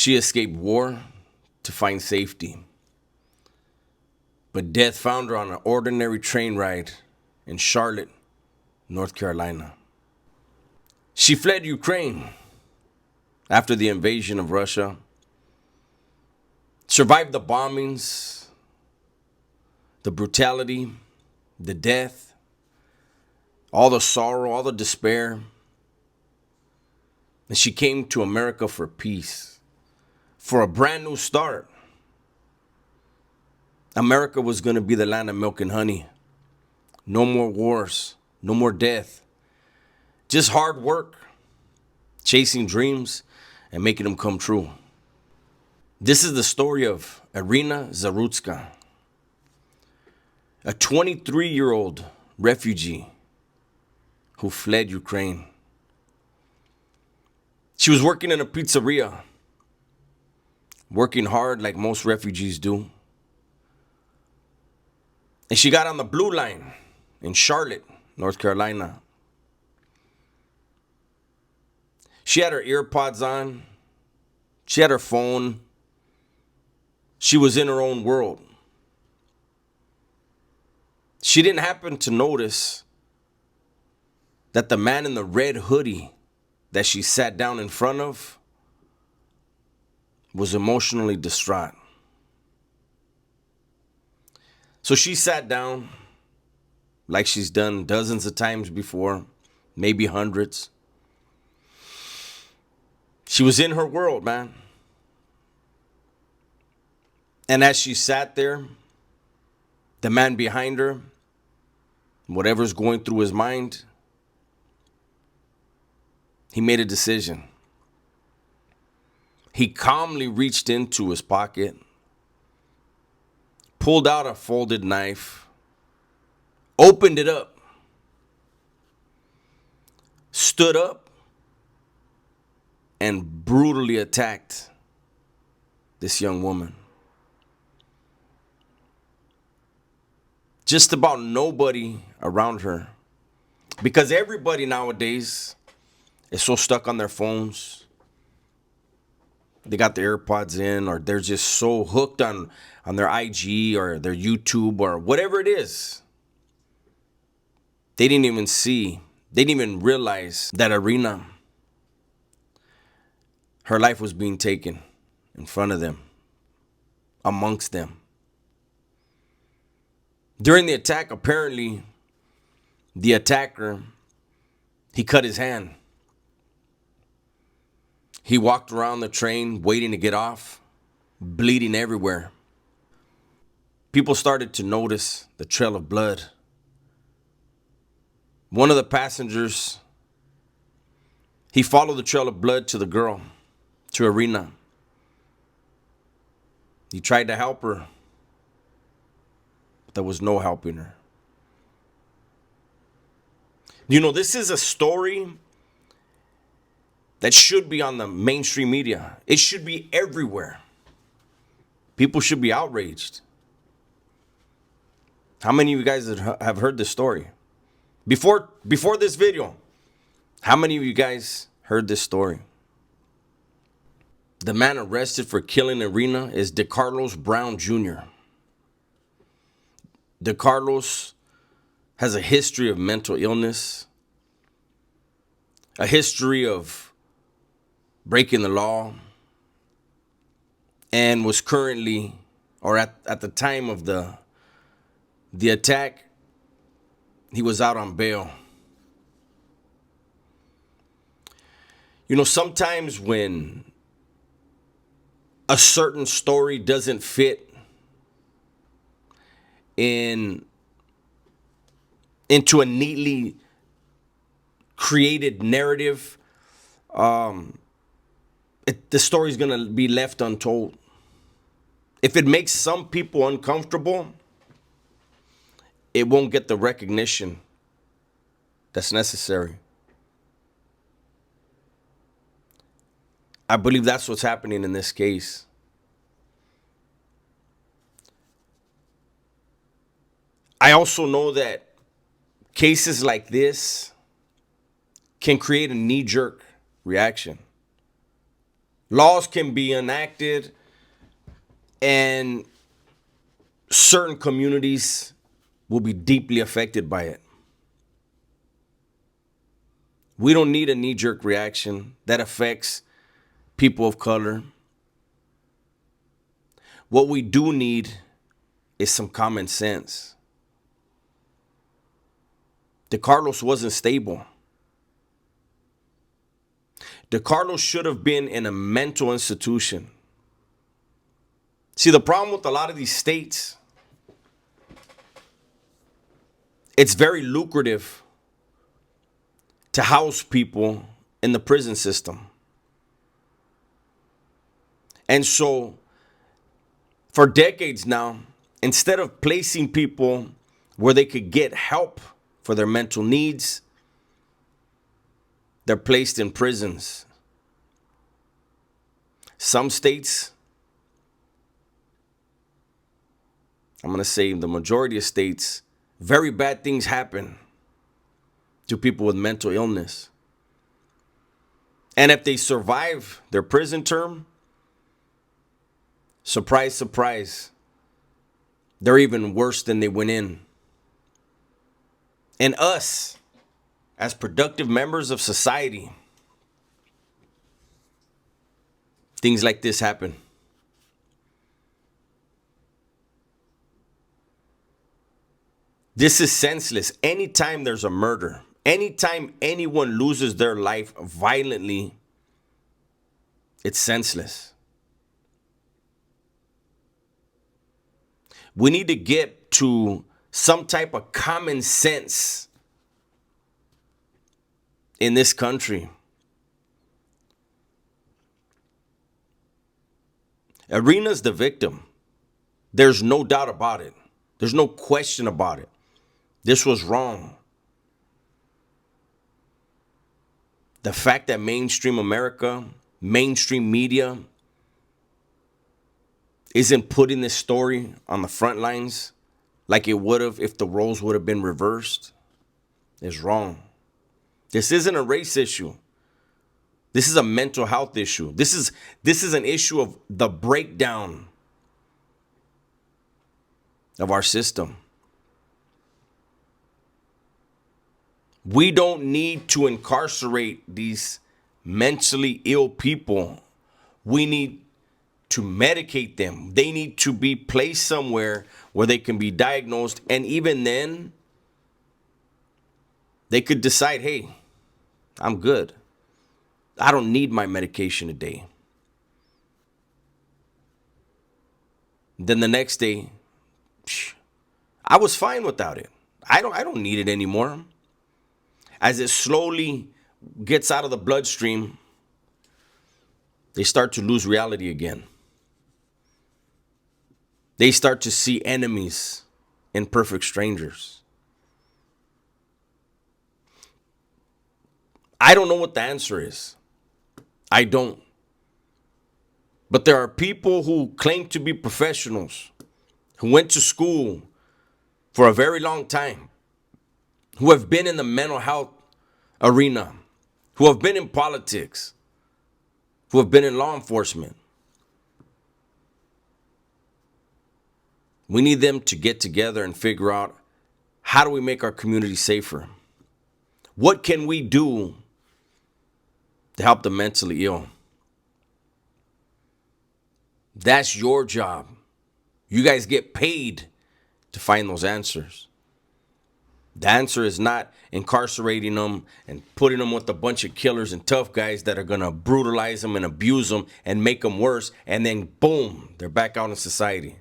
She escaped war to find safety, but death found her on an ordinary train ride in Charlotte, North Carolina. She fled Ukraine after the invasion of Russia, survived the bombings, the brutality, the death, all the sorrow, all the despair. And she came to America for peace, for a brand new start. America was going to be the land of milk and honey. No more wars, no more death. Just hard work, chasing dreams, and making them come true. This is the story of Irina Zarutska, a 23-year-old refugee who fled Ukraine. She was working in a pizzeria, working hard like most refugees do. And she got on the blue line in Charlotte, North Carolina. She had her earpods on. She had her phone. She was in her own world. She didn't happen to notice that the man in the red hoodie that she sat down in front of was emotionally distraught. So she sat down like she's done dozens of times before, maybe hundreds. She was in her world, man. And as she sat there, the man behind her, whatever's going through his mind, he made a decision. He calmly reached into his pocket, pulled out a folded knife, opened it up, stood up, and brutally attacked this young woman. Just about nobody around her, because everybody nowadays is so stuck on their phones. They got their AirPods in, or they're just so hooked on their IG or their YouTube or whatever it is. They didn't even realize that Irina, her life was being taken in front of them, amongst them. During the attack, apparently, the attacker, he cut his hand. He walked around the train waiting to get off, bleeding everywhere. People started to notice the trail of blood. One of the passengers, he followed the trail of blood to the girl, to Irina. He tried to help her, but there was no helping her. You know, this is a story that should be on the mainstream media. It should be everywhere. People should be outraged. How many of you guys have heard this story? Before this video, how many of you guys heard this story? The man arrested for killing Irina is DeCarlos Brown Jr. DeCarlos has a history of mental illness, a history of breaking the law, and was currently, or at the time of the attack, he was out on bail. You know, sometimes when a certain story doesn't fit into a neatly created narrative, the story's going to be left untold. If it makes some people uncomfortable, it won't get the recognition that's necessary. I believe that's what's happening in this case. I also know that cases like this can create a knee-jerk reaction. Laws can be enacted, and certain communities will be deeply affected by it. We don't need a knee-jerk reaction that affects people of color. What we do need is some common sense. DeCarlos wasn't stable. DeCarlos should have been in a mental institution. See, the problem with a lot of these states, it's very lucrative to house people in the prison system. And so, for decades now, instead of placing people where they could get help for their mental needs, they're placed in prisons. Some states, I'm going to say the majority of states, very bad things happen to people with mental illness. And if they survive their prison term, surprise, surprise, they're even worse than they went in. And us, as productive members of society, things like this happen. This is senseless. Anytime there's a murder, anytime anyone loses their life violently, it's senseless. We need to get to some type of common sense in this country. Arena's the victim. There's no doubt about it. There's no question about it. This was wrong. The fact that mainstream America, mainstream media, isn't putting this story on the front lines like it would have if the roles would have been reversed is wrong. This isn't a race issue. This is a mental health issue. This is an issue of the breakdown of our system. We don't need to incarcerate these mentally ill people. We need to medicate them. They need to be placed somewhere where they can be diagnosed. And even then, they could decide, hey, I'm good. I don't need my medication today. Then the next day, I was fine without it. I don't need it anymore. As it slowly gets out of the bloodstream, they start to lose reality again. They start to see enemies in perfect strangers. I don't know what the answer is. I don't. But there are people who claim to be professionals, who went to school for a very long time, who have been in the mental health arena, who have been in politics, who have been in law enforcement. We need them to get together and figure out, how do we make our community safer? What can we do to help the mentally ill? That's your job. You guys get paid to find those answers. The answer is not incarcerating them and putting them with a bunch of killers and tough guys that are going to brutalize them and abuse them and make them worse. And then boom, they're back out in society.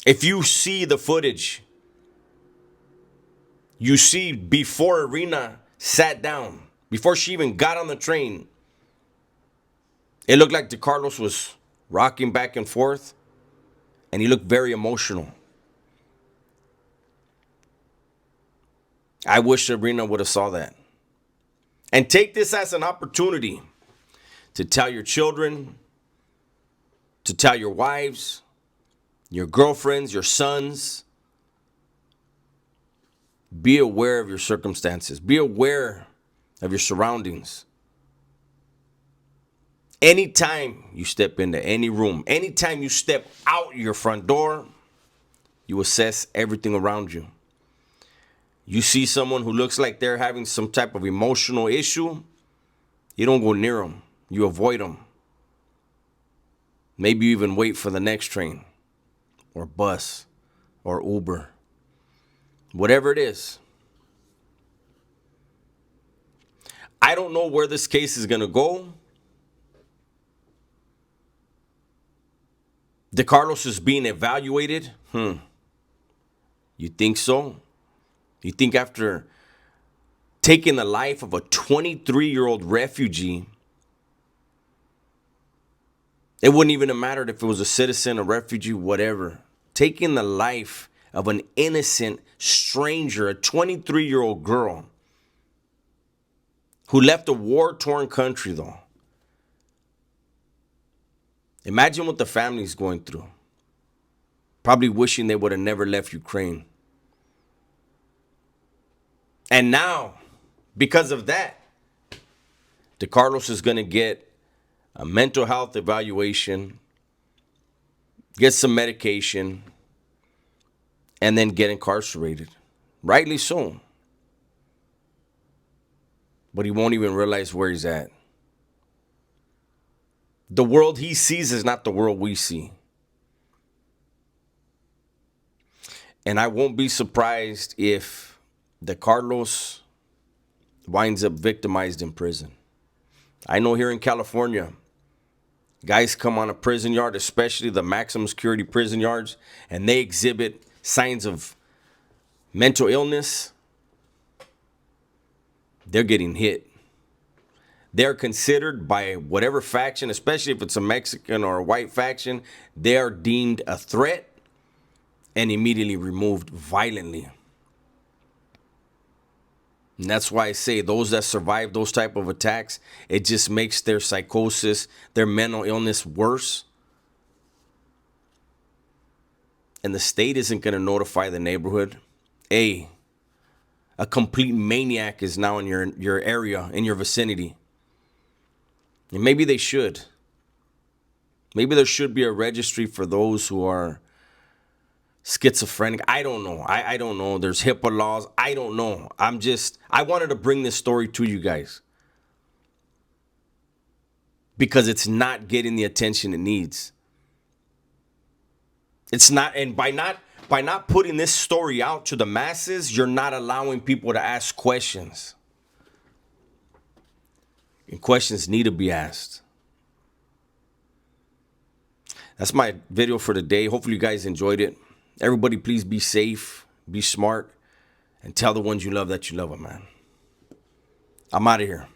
If you see the footage, you see before Arena sat down, before she even got on the train, it looked like DeCarlos was rocking back and forth, and he looked very emotional. I wish Arena would have saw that. And take this as an opportunity to tell your children, to tell your wives, your girlfriends, your sons. Be aware of your circumstances. Be aware of your surroundings. Anytime you step into any room, anytime you step out your front door, you assess everything around you. You see someone who looks like they're having some type of emotional issue, you don't go near them. You avoid them. Maybe you even wait for the next train or bus or Uber. Whatever it is. I don't know where this case is going to go. DeCarlos is being evaluated. You think so? You think after taking the life of a 23-year-old refugee, it wouldn't even have mattered if it was a citizen, a refugee, whatever. Taking the life of an innocent stranger, a 23-year-old girl who left a war-torn country, though. Imagine what the family's going through. Probably wishing they would have never left Ukraine. And now, because of that, DeCarlos is going to get a mental health evaluation, get some medication, and then get incarcerated. Rightly so. But he won't even realize where he's at. The world he sees is not the world we see. And I won't be surprised if DeCarlos winds up victimized in prison. I know here in California, guys come on a prison yard, especially the maximum security prison yards, and they exhibit signs of mental illness. They're getting hit. They're considered by whatever faction, especially if it's a Mexican or a white faction, they are deemed a threat and immediately removed violently. And that's why I say those that survive those type of attacks, it just makes their psychosis, their mental illness worse. And the state isn't going to notify the neighborhood. A complete maniac is now in your area, in your vicinity. And maybe they should. Maybe there should be a registry for those who are schizophrenic. I don't know. I don't know. There's HIPAA laws. I don't know. I wanted to bring this story to you guys because it's not getting the attention it needs. It's not, and by not putting this story out to the masses, you're not allowing people to ask questions. And questions need to be asked. That's my video for today. Hopefully you guys enjoyed it. Everybody, please be safe, be smart, and tell the ones you love that you love them, man. I'm out of here.